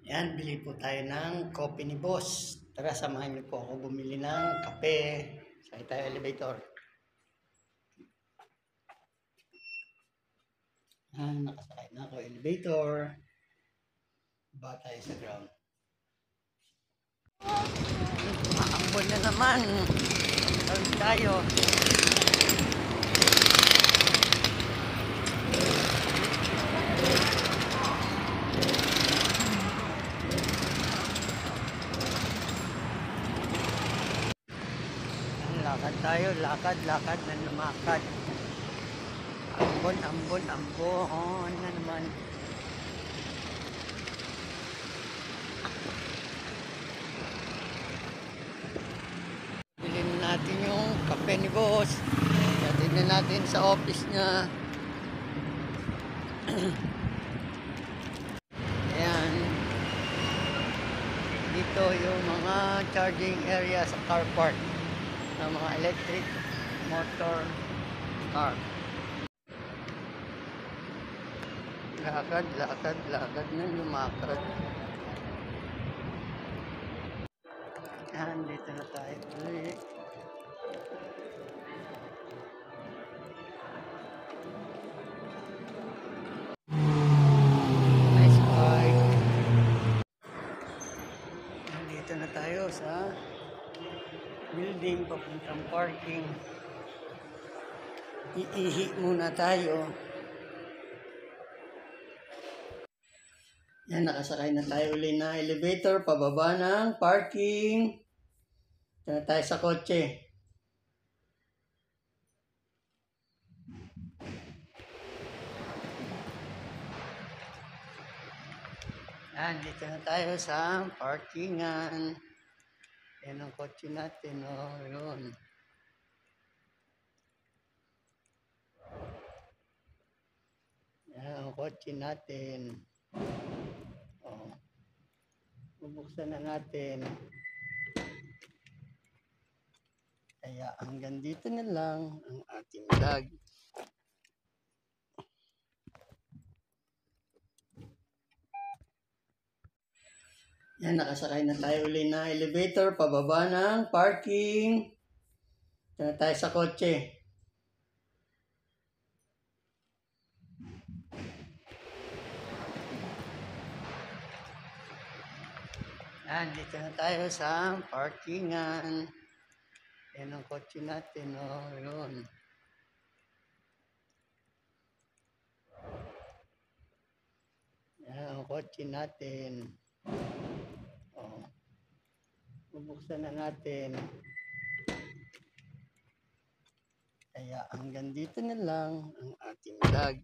Yan, bili po tayo ng coffee ni Boss. Tara, samahan niyo po ako bumili ng kape. Sakay tayo elevator. Yan, nakasakay na ako elevator. Ba tayo sa ground. Maambon na naman. Tawid tayo. Lakad tayo, lakad na lumakad. Ambon na naman. Bilhin natin yung kape ni Boss. Tignan natin sa office niya. Ayan. Dito yung mga charging area sa car park ng mga electric motor car. Lakad na lumakad. Yan, dito na tayo ulit. Nice bike. Dito na tayo sa building papuntang parking. Iihi muna tayo. Yan, nakasakay na tayo uli na elevator pababa ng parking. Dito na tayo sa kotse. Yan, dito na tayo sa parkingan. Yan ang kotse natin, oh, yun. Yan ang kotse natin. Oh. Bubuksan na natin. Kaya hanggang dito na lang ang ating vlog. Yan, nakasakay na tayo uli na elevator pababa ng parking. Dito na tayo sa kotse. Yan, dito na tayo sa parkingan. Yan ang kotse natin, oh, yun. Yan ang kotse natin. Oh. Bubuksan na natin. Kaya hanggang dito na lang ang ating vlog.